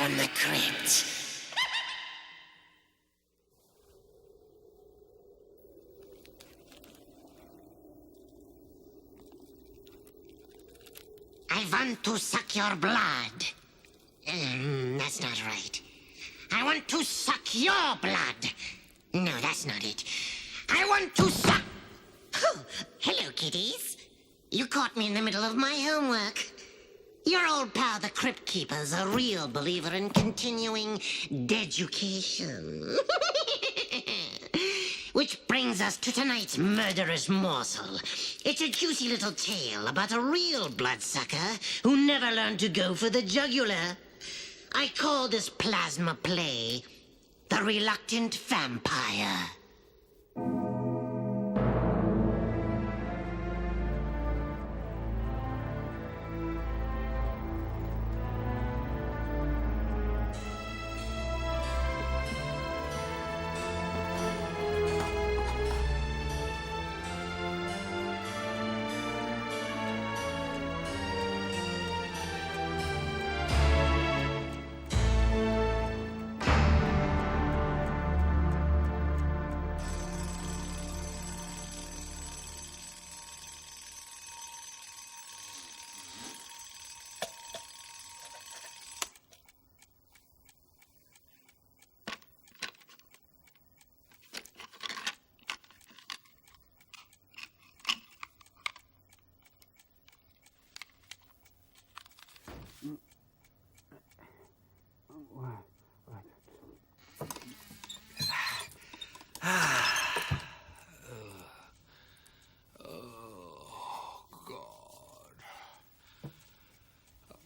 from the crypt. I want to suck your blood. That's not right. I want to suck your blood. No, that's not it. I want to suck... Oh, hello, kiddies. You caught me in the middle of my homework. Your old pal, the Crypt Keeper's a real believer in continuing deducation. Which brings us to tonight's murderous morsel. It's a juicy little tale about a real bloodsucker who never learned to go for the jugular. I call this plasma play The Reluctant Vampire.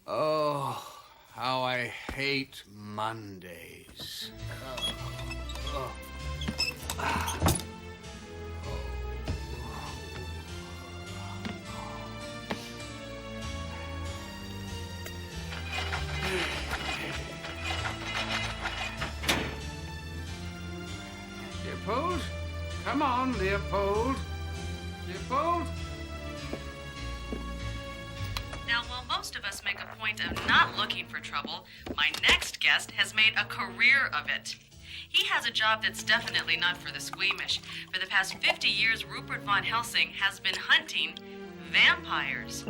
Oh, how I hate Mondays. Leopold? Come on, Leopold. Leopold? Now, while most of us make a point of not looking for trouble, my next guest has made a career of it. He has a job that's definitely not for the squeamish. For the past 50 years, Rupert von Helsing has been hunting vampires.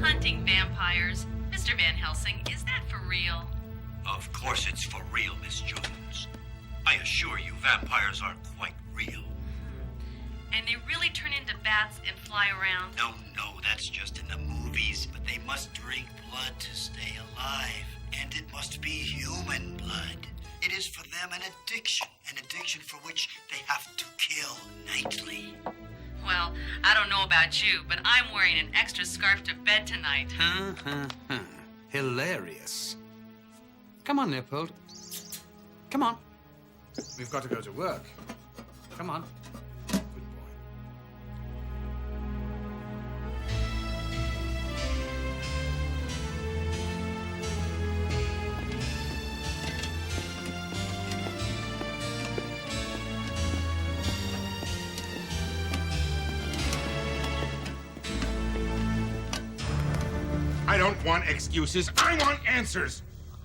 Hunting vampires? Mr. Van Helsing, is that for real? Of course it's for real, Miss Jones. I assure you, vampires are quite real. And they really turn into bats and fly around? No, that's just in the movies. But they must drink blood to stay alive. And it must be human blood. It is for them an addiction for which they have to kill nightly. Well, I don't know about you, but I'm wearing an extra scarf to bed tonight. Hilarious. Come on, Leopold. Come on. We've got to go to work. Come on. Good boy. I don't want excuses. I want answers.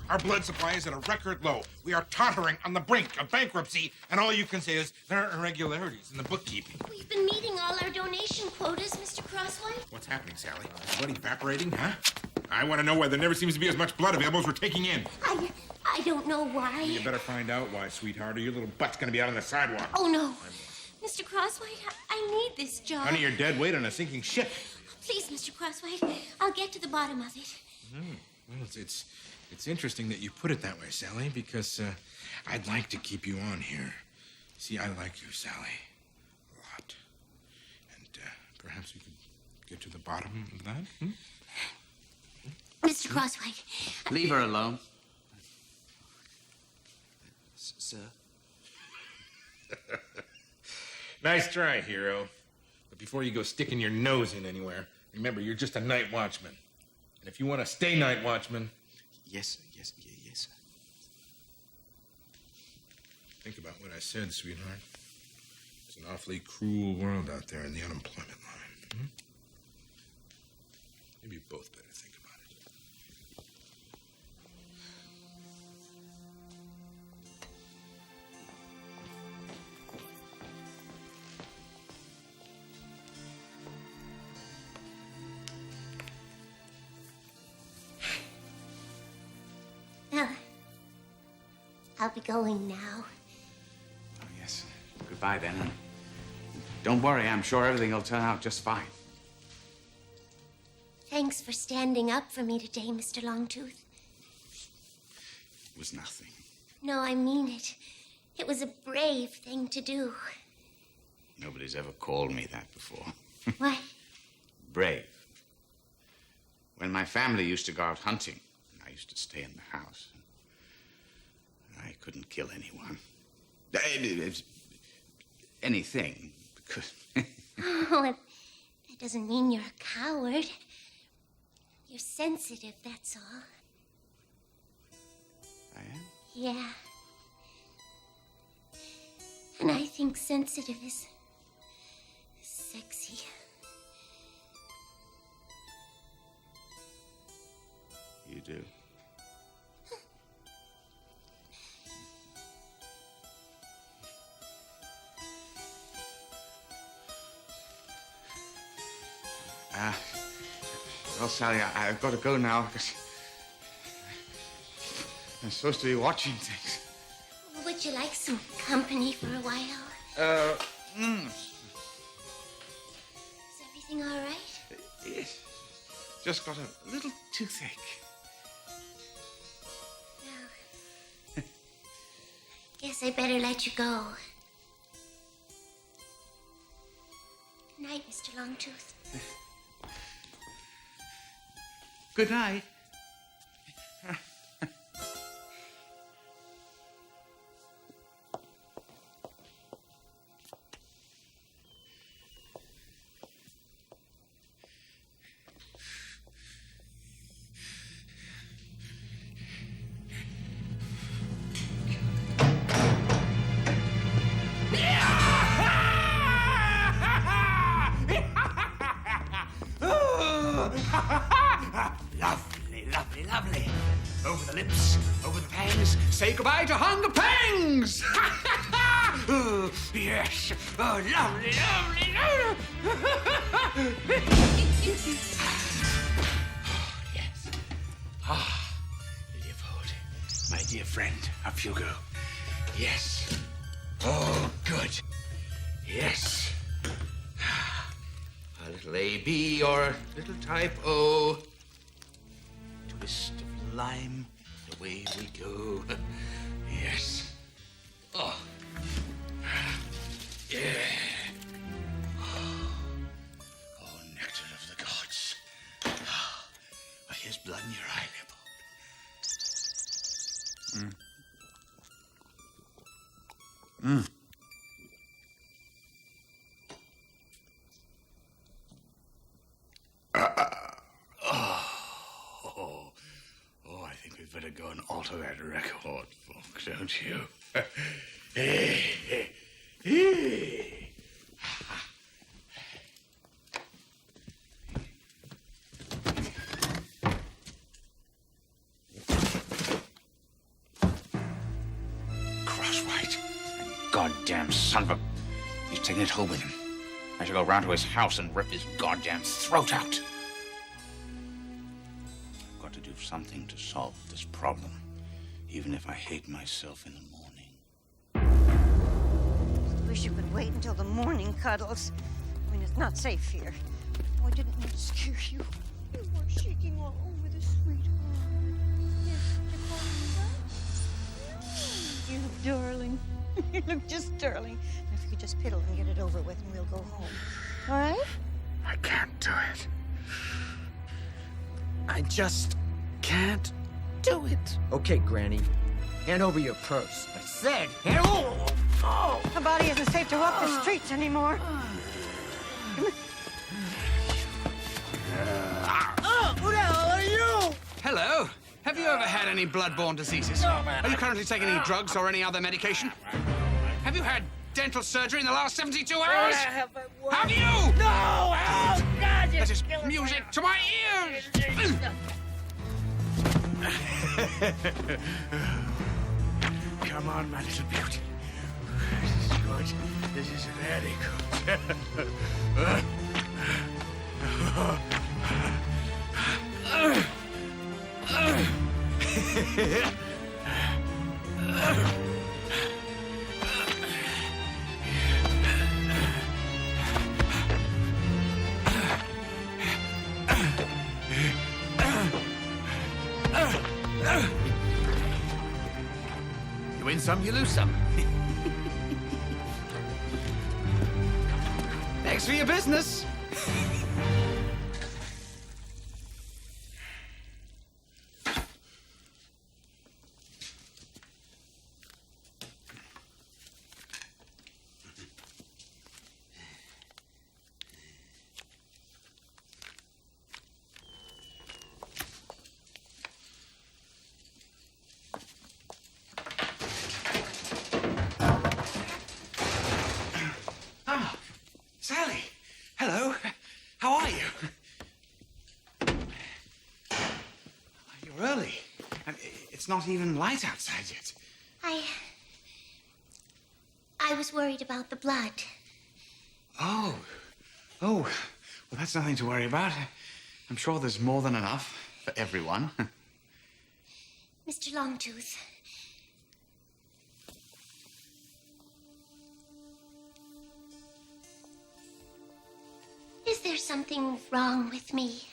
Our blood supply is at a record low. We are tottering on the brink of bankruptcy, and all you can say is there are irregularities in the bookkeeping. We've been meeting all our donation quotas, Mr. Crosswhite. What's happening, Sally? Is blood evaporating, huh? I want to know why there never seems to be as much blood available as we're taking in. I don't know why. You better find out why, sweetheart, or your little butt's going to be out on the sidewalk. Oh, no. Mr. Crosswhite, I need this job. Honey, you're dead weight on a sinking ship. Please, Mr. Crosswhite, I'll get to the bottom of it. Well, it's interesting that you put it that way, Sally, because I'd like to keep you on here. See, I like you, Sally, a lot. And perhaps we could get to the bottom of that, Mr. Crosswhite. Leave her alone. Sir? Nice try, hero. But before you go sticking your nose in anywhere, remember, you're just a night watchman. And if you want to stay night watchman... Yes. Think about what I said, sweetheart. It's an awfully cruel world out there in the unemployment line. Maybe you both better think about it. I'll be going now. Oh, yes. Goodbye, then. Don't worry, I'm sure everything will turn out just fine. Thanks for standing up for me today, Mr. Longtooth. It was nothing. No, I mean it. It was a brave thing to do. Nobody's ever called me that before. What? Brave. When my family used to go out hunting, I used to stay in the house. I couldn't kill anyone. Anything, because... Oh, that doesn't mean you're a coward. You're sensitive, that's all. I am? Yeah. And I think sensitive is sexy. You do? Well, Sally, I've got to go now because I'm supposed to be watching things. Would you like some company for a while? Is everything all right? Yes. Just got a little toothache. No. Guess I better let you go. Good night, Mr. Longtooth. Good night. Lovely, lovely, lovely. Over the lips, over the pangs. Say goodbye to hunger pangs. Oh, yes. Oh, lovely, lovely, lovely. Oh, yes. Ah, Leopold, my dear friend of Hugo. Yes. Oh, good. Yes. A little A-B or a little type O. Twist of lime, away we go. Yes. Oh. Yeah. Oh, nectar of the gods. Oh, here's blood in your eye, Leopold. I think we'd better go and alter that record, folks, don't you? Crosswhite. Goddamn son of a... He's taking it home with him. I shall go round to his house and rip his goddamn throat out. I've got to do something to solve this problem, even if I hate myself in the morning. I wish you could wait until the morning, Cuddles. I mean, it's not safe here. Oh, I didn't mean to scare you. You were shaking all over the sweetheart. Yes, you're calling me back? You darling. You look just darling. Now, if you could just piddle and get it over with, and we'll go home. All right? I can't do it. I just can't do it. Okay, Granny. Hand over your purse. I said, hand over. Oh. Her body isn't safe to walk the streets anymore. Who the hell are you? Hello. Have you ever had any blood-borne diseases? Are you currently taking any drugs or any other medication? Have you had dental surgery in the last 72 hours? Have you? No! Oh, God! That is music to my ears! Come on, my little beauty. This is good. This is very good. You win some, you lose some. Thanks for your business. Sally, hello. How are you? You're early. It's not even light outside yet. I was worried about the blood. Oh. Well, that's nothing to worry about. I'm sure there's more than enough for everyone. Mr. Longtooth. Is there something wrong with me?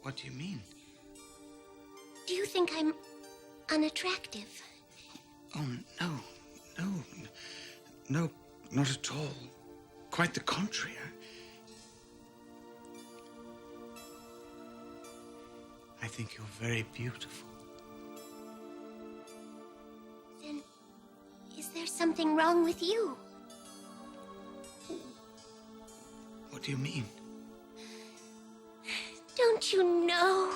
What do you mean? Do you think I'm unattractive? Oh, no, not at all. Quite the contrary. I think you're very beautiful. Then, is there something wrong with you? What do you mean? Don't you know?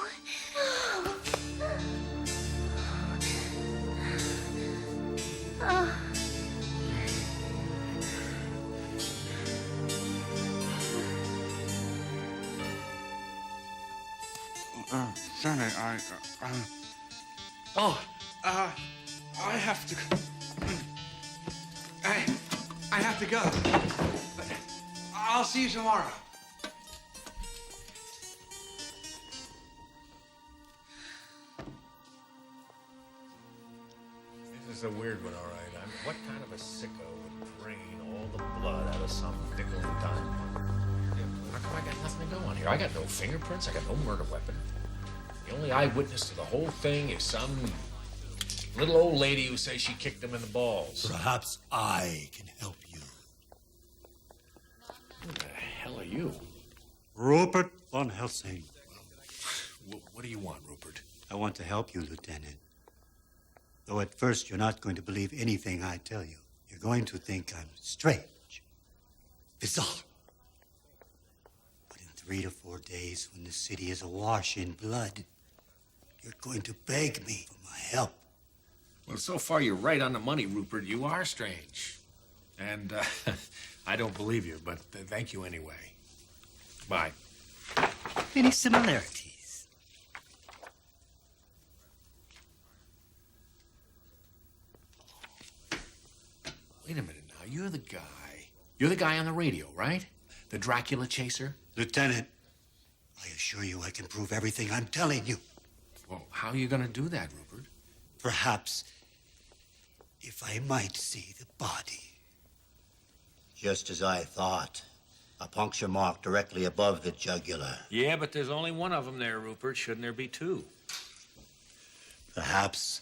Sally, I have to... I have to go. I'll see you tomorrow. This is a weird one, all right. What kind of a sicko would drain all the blood out of some nickel and dime? How come I got nothing to go on here? I got no fingerprints. I got no murder weapon. The only eyewitness to the whole thing is some little old lady who says she kicked him in the balls. Perhaps I can help you. Who the hell are you? Rupert von Helsing. What do you want, Rupert? I want to help you, Lieutenant. Though at first you're not going to believe anything I tell you. You're going to think I'm strange, bizarre. But in 3 to 4 days, when the city is awash in blood, you're going to beg me for my help. Well, so far you're right on the money, Rupert. You are strange. And I don't believe you, but thank you anyway. Bye. Many similarities. Wait a minute now. You're the guy on the radio, right? The Dracula chaser? Lieutenant, I assure you I can prove everything I'm telling you. Well, how are you going to do that, Rupert? Perhaps if I might see the body. Just as I thought. A puncture mark directly above the jugular. Yeah, but there's only one of them there, Rupert. Shouldn't there be two? Perhaps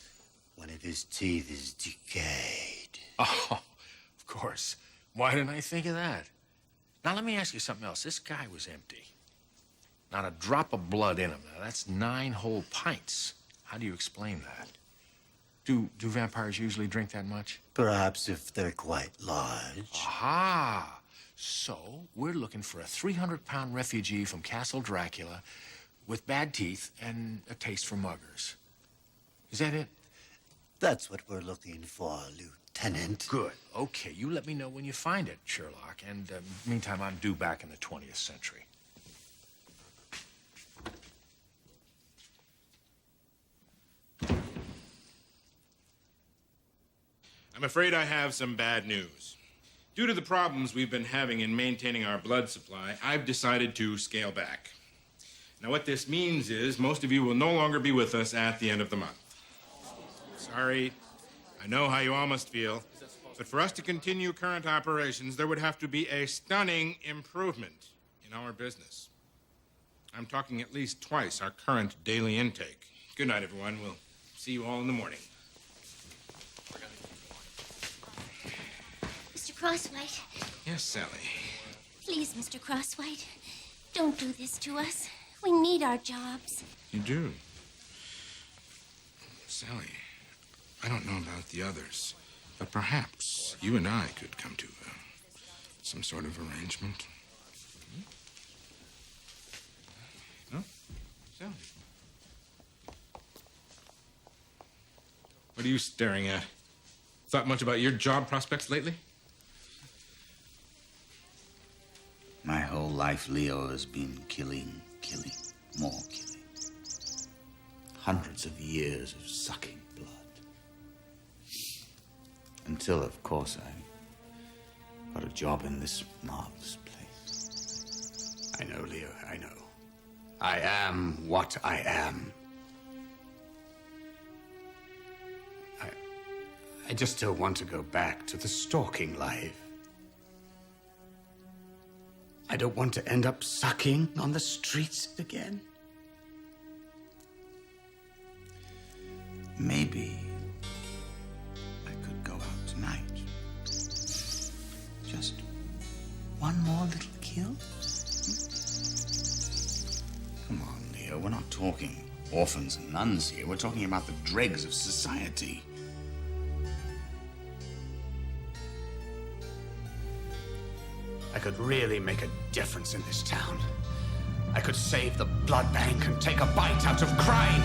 one of his teeth is decayed. Oh, of course. Why didn't I think of that? Now, let me ask you something else. This guy was empty. Not a drop of blood in him. Now, that's 9 whole pints. How do you explain that? Do vampires usually drink that much? Perhaps if they're quite large. Aha! So, we're looking for a 300-pound refugee from Castle Dracula with bad teeth and a taste for muggers. Is that it? That's what we're looking for, Lieutenant. Good. Okay, you let me know when you find it, Sherlock. And meantime, I'm due back in the 20th century. I'm afraid I have some bad news. Due to the problems we've been having in maintaining our blood supply, I've decided to scale back. Now, what this means is most of you will no longer be with us at the end of the month. Sorry, I know how you all must feel, but for us to continue current operations, there would have to be a stunning improvement in our business. I'm talking at least twice our current daily intake. Good night, everyone. We'll see you all in the morning. Mr. Crosswhite. Yes, Sally. Please, Mr. Crosswhite, don't do this to us. We need our jobs. You do? Sally, I don't know about the others, but perhaps you and I could come to some sort of arrangement. No? Sally? What are you staring at? Thought much about your job prospects lately? My whole life, Leo, has been killing, more killing. Hundreds of years of sucking blood. Until, of course, I got a job in this marvelous place. I know, Leo, I know. I am what I am. I just don't want to go back to the stalking life. I don't want to end up sucking on the streets again. Maybe I could go out tonight. Just one more little kill? Come on, Leo, we're not talking orphans and nuns here. We're talking about the dregs of society. I could really make a difference in this town. I could save the blood bank and take a bite out of crime.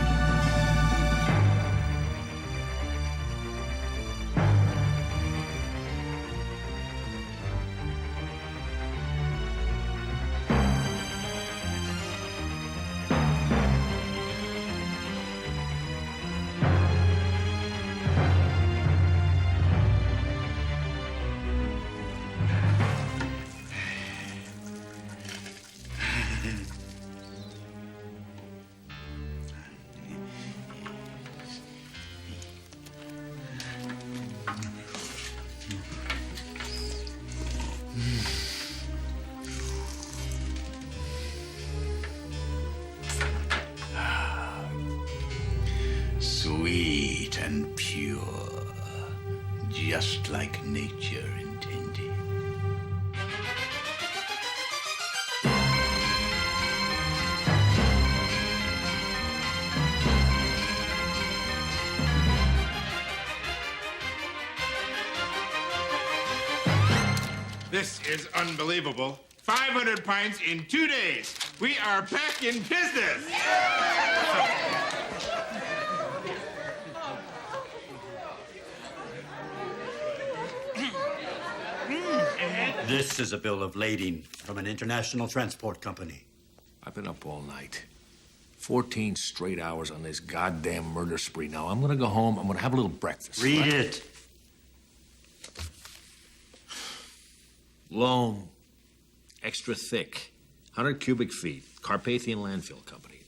Sweet and pure, just like nature intended. This is unbelievable. 500 pints in 2 days. We are back in business. This is a bill of lading from an international transport company. I've been up all night. 14 straight hours on this goddamn murder spree. Now, I'm gonna go home. I'm gonna have a little breakfast. Read it. Loam. Extra thick. 100 cubic feet. Carpathian Landfill Company.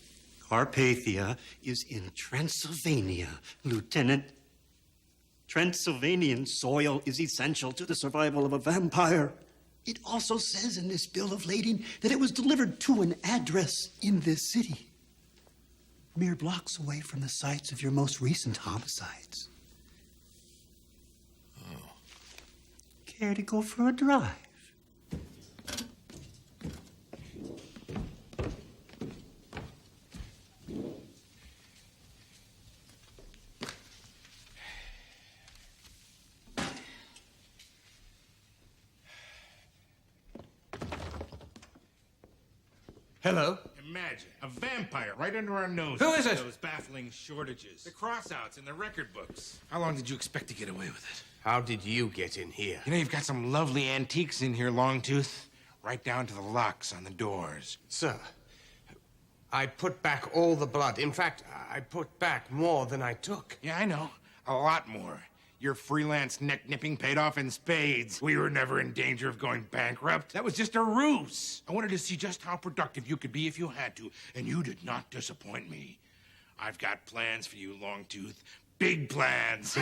Carpathia is in Transylvania, Lieutenant. Transylvanian soil is essential to the survival of a vampire. It also says in this bill of lading that it was delivered to an address in this city, mere blocks away from the sites of your most recent homicides. Oh. Care to go for a drive? Hello? Imagine a vampire right under our noses. Who is it? Those baffling shortages. The crossouts in the record books. How long did you expect to get away with it? How did you get in here? You know, you've got some lovely antiques in here, Longtooth. Right down to the locks on the doors. Sir, I put back all the blood. In fact, I put back more than I took. Yeah, I know. A lot more. Your freelance neck-nipping paid off in spades. We were never in danger of going bankrupt. That was just a ruse. I wanted to see just how productive you could be if you had to, and you did not disappoint me. I've got plans for you, Longtooth. Big plans.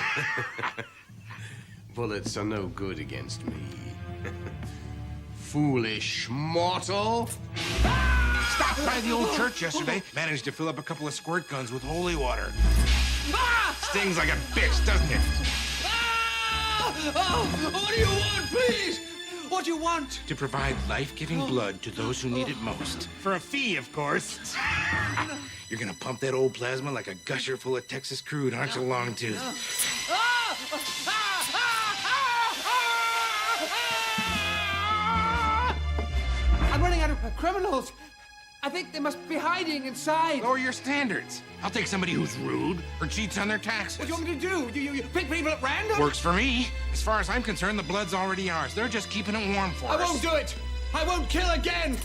Bullets are no good against me. Foolish mortal. Stopped by the old church yesterday. Managed to fill up a couple of squirt guns with holy water. Stings like a bitch, doesn't it? Oh, what do you want, please? What do you want? To provide life-giving blood to those who need it most. For a fee, of course. You're gonna pump that old plasma like a gusher full of Texas crude, aren't you, Longtooth? I'm running out of criminals. I think they must be hiding inside. Lower your standards. I'll take somebody who's rude or cheats on their taxes. What do you want me to do? You pick people at random? Works for me. As far as I'm concerned, the blood's already ours. They're just keeping it warm for us. I won't do it. I won't kill again.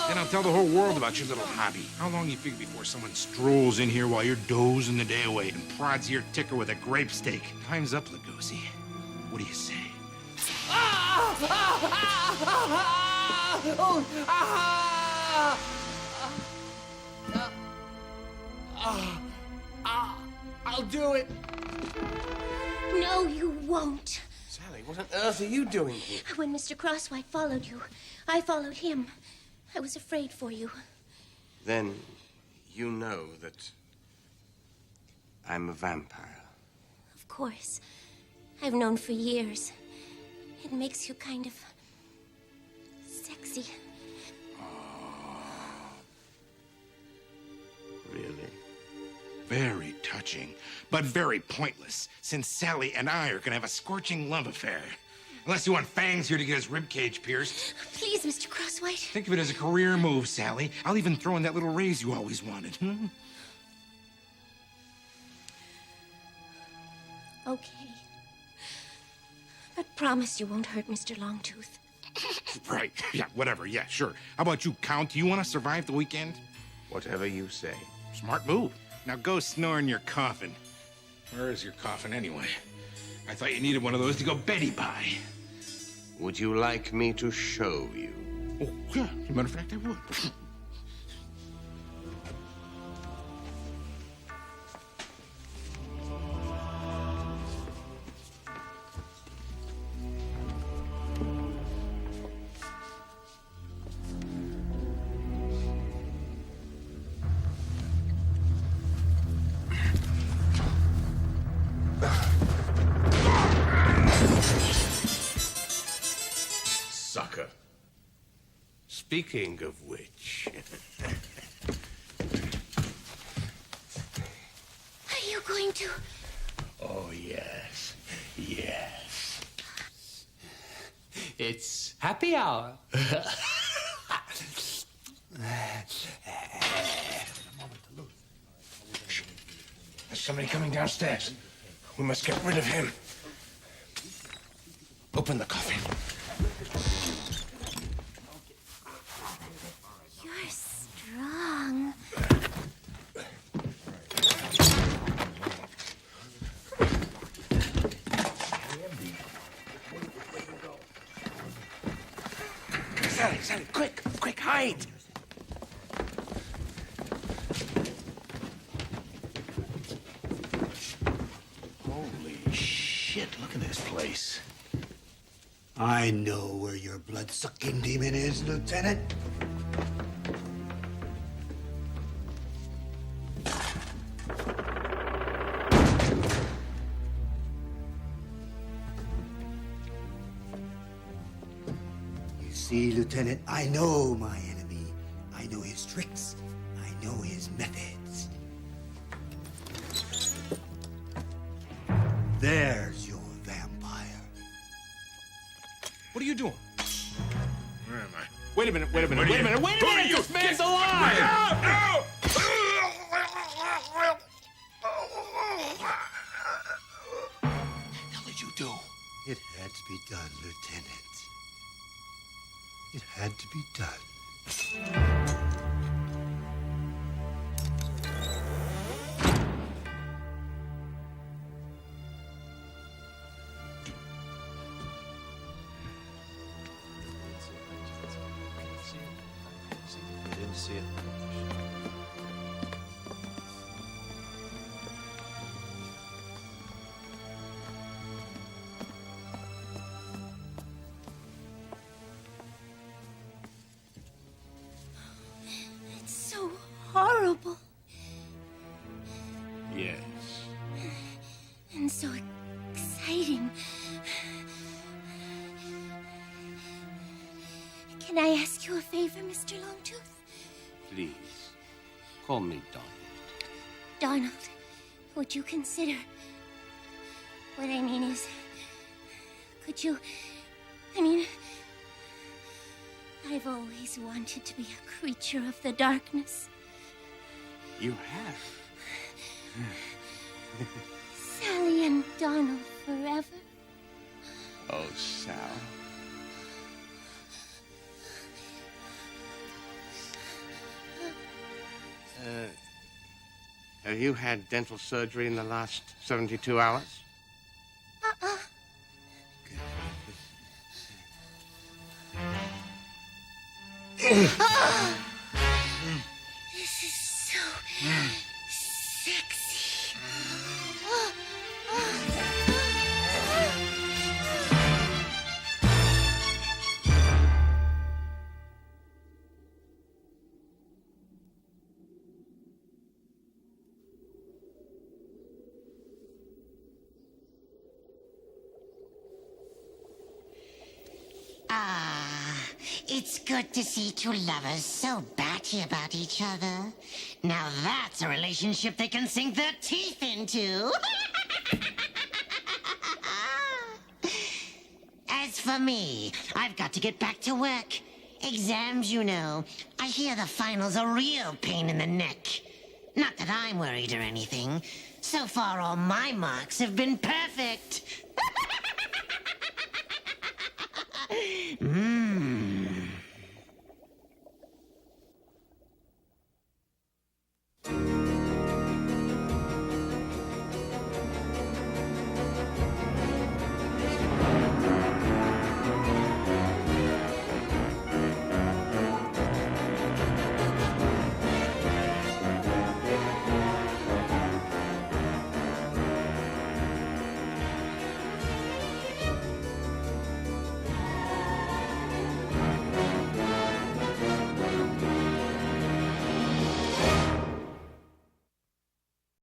Then I'll tell the whole world about your little hobby. How long you figure before someone strolls in here while you're dozing the day away and prods your ticker with a grape stake? Time's up, Lugosi. What do you say? I'll do it. No, you won't. Sally, what on earth are you doing here? When Mr. Crosswhite followed you, I followed him. I was afraid for you. Then you know that I'm a vampire. Of course. I've known for years. It makes you kind of sexy. Really? Very touching, but very pointless, since Sally and I are gonna have a scorching love affair. Unless you want Fangs here to get his ribcage pierced. Please, Mr. Crosswhite. Think of it as a career move, Sally. I'll even throw in that little raise you always wanted. Okay. But promise you won't hurt Mr. Longtooth. Right. Yeah, whatever. Yeah, sure. How about you, Count? Do you want to survive the weekend? Whatever you say. Smart move. Now go snore in your coffin. Where is your coffin, anyway? I thought you needed one of those to go Betty by. Would you like me to show you? Oh, yeah. As a matter of fact, I would. Sucker. Speaking of which... Are you going to... Oh, yes. Yes. It's happy hour. There's somebody coming downstairs. We must get rid of him. Open the coffin. You're strong. Sally, quick, hide! Holy shit, look at this place. I know where your blood-sucking demon is, Lieutenant. You see, Lieutenant, I know my enemy. I know his tricks. I know his methods. There's your vampire. What are you doing? Where am I? Wait a minute. This man's alive! No! What the hell did you do? It had to be done, Lieutenant. It had to be done. ask you a favor, Mr. Longtooth? Please, call me Donald. Donald, would you consider... What I mean is... Could you... I've always wanted to be a creature of the darkness. You have? Sally and Donald forever. Oh, Sal. Have you had dental surgery in the last 72 hours? This is so sexy. It's good to see two lovers so batty about each other. Now that's a relationship they can sink their teeth into. As for me, I've got to get back to work. Exams, you know. I hear the finals are a real pain in the neck. Not that I'm worried or anything. So far, all my marks have been perfect.